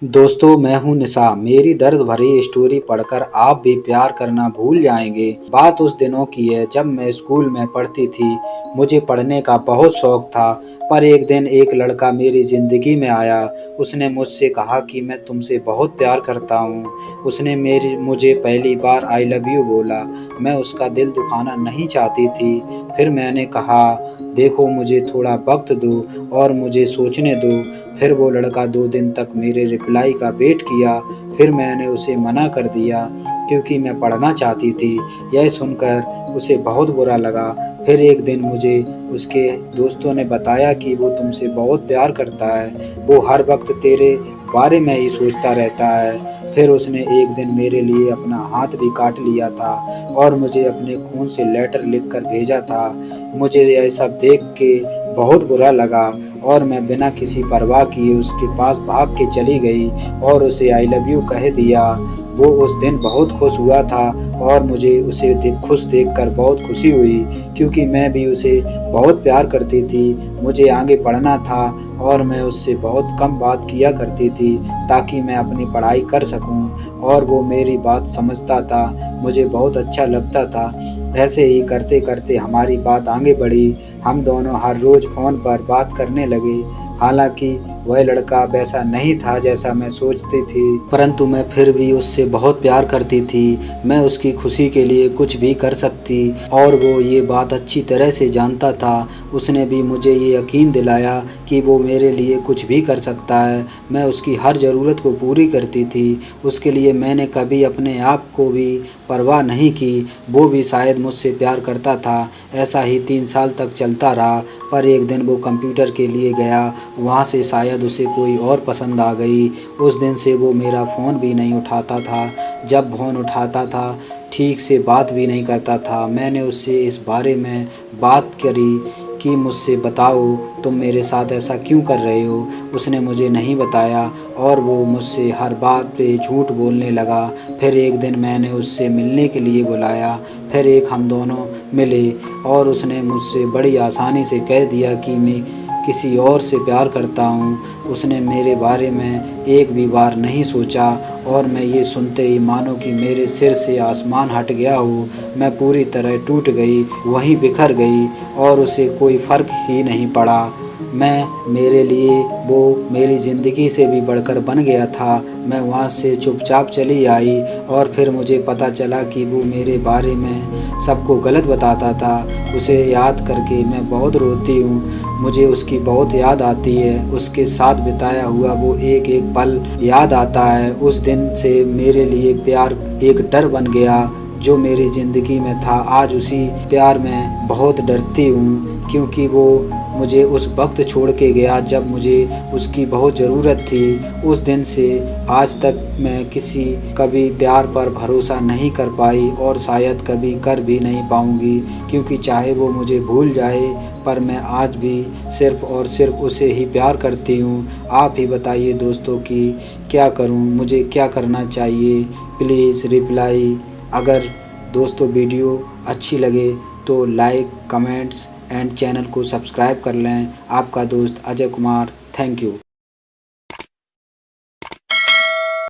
दोस्तों, मैं हूं निशा। मेरी दर्द भरी स्टोरी पढ़कर आप भी प्यार करना भूल जाएंगे। बात उस दिनों की है जब मैं स्कूल में पढ़ती थी। मुझे पढ़ने का बहुत शौक था, पर एक दिन एक लड़का मेरी जिंदगी में आया। उसने मुझसे कहा कि मैं तुमसे बहुत प्यार करता हूँ। उसने मुझे पहली बार आई लव यू बोला। मैं उसका दिल दुखाना नहीं चाहती थी। फिर मैंने कहा, देखो मुझे थोड़ा वक्त दो और मुझे सोचने दो। फिर वो लड़का 2 दिन तक मेरे रिप्लाई का वेट किया। फिर मैंने उसे मना कर दिया क्योंकि मैं पढ़ना चाहती थी। यह सुनकर उसे बहुत बुरा लगा। फिर एक दिन मुझे उसके दोस्तों ने बताया कि वो तुमसे बहुत प्यार करता है। वो हर वक्त तेरे बारे में ही सोचता रहता है। फिर उसने एक दिन मेरे लिए अपना हाथ भी काट लिया था और मुझे अपने खून से लेटर लिखकर भेजा था। मुझे यह सब देख के बहुत बुरा लगा और मैं बिना किसी परवाह किए उसके पास भाग के चली गई और उसे आई लव यू कह दिया। वो उस दिन बहुत खुश हुआ था और मुझे उसे खुश देखकर बहुत खुशी हुई क्योंकि मैं भी उसे बहुत प्यार करती थी। मुझे आगे पढ़ना था और मैं उससे बहुत कम बात किया करती थी ताकि मैं अपनी पढ़ाई कर सकूं और वो मेरी बात समझता था। मुझे बहुत अच्छा लगता था। ऐसे ही करते करते हमारी बात आगे बढ़ी। हम दोनों हर रोज फ़ोन पर बात करने लगे। हालाँकि वह लड़का वैसा नहीं था जैसा मैं सोचती थी, परंतु मैं फिर भी उससे बहुत प्यार करती थी। मैं उसकी खुशी के लिए कुछ भी कर सकती और वो ये बात अच्छी तरह से जानता था। उसने भी मुझे ये यकीन दिलाया कि वो मेरे लिए कुछ भी कर सकता है। मैं उसकी हर ज़रूरत को पूरी करती थी। उसके लिए मैंने कभी अपने आप को भी परवाह नहीं की। वो भी शायद मुझसे प्यार करता था। ऐसा ही 3 साल तक चलता रहा, पर एक दिन वो कंप्यूटर के लिए गया। वहाँ से शायद उसे कोई और पसंद आ गई। उस दिन से वो मेरा फ़ोन भी नहीं उठाता था। जब फ़ोन उठाता था ठीक से बात भी नहीं करता था। मैंने उससे इस बारे में बात करी कि मुझसे बताओ तुम मेरे साथ ऐसा क्यों कर रहे हो। उसने मुझे नहीं बताया और वो मुझसे हर बात पे झूठ बोलने लगा। फिर एक दिन मैंने उससे मिलने के लिए बुलाया। फिर हम दोनों मिले और उसने मुझसे बड़ी आसानी से कह दिया कि मैं किसी और से प्यार करता हूँ। उसने मेरे बारे में एक भी बार नहीं सोचा और मैं ये सुनते ही मानो कि मेरे सिर से आसमान हट गया हो। मैं पूरी तरह टूट गई, वहीं बिखर गई और उसे कोई फ़र्क ही नहीं पड़ा। मेरे लिए वो मेरी ज़िंदगी से भी बढ़कर बन गया था। मैं वहाँ से चुपचाप चली आई और फिर मुझे पता चला कि वो मेरे बारे में सबको गलत बताता था। उसे याद करके मैं बहुत रोती हूँ। मुझे उसकी बहुत याद आती है। उसके साथ बिताया हुआ वो एक एक पल याद आता है। उस दिन से मेरे लिए प्यार एक डर बन गया जो मेरी ज़िंदगी में था। आज उसी प्यार में बहुत डरती हूँ क्योंकि वो मुझे उस वक्त छोड़ के गया जब मुझे उसकी बहुत ज़रूरत थी। उस दिन से आज तक मैं कभी प्यार पर भरोसा नहीं कर पाई और शायद कभी कर भी नहीं पाऊँगी क्योंकि चाहे वो मुझे भूल जाए पर मैं आज भी सिर्फ़ और सिर्फ उसे ही प्यार करती हूँ। आप ही बताइए दोस्तों कि क्या करूँ, मुझे क्या करना चाहिए। Please reply. अगर दोस्तों वीडियो अच्छी लगे तो लाइक, कमेंट्स एंड चैनल को सब्सक्राइब कर लें। आपका दोस्त अजय कुमार। Thank you.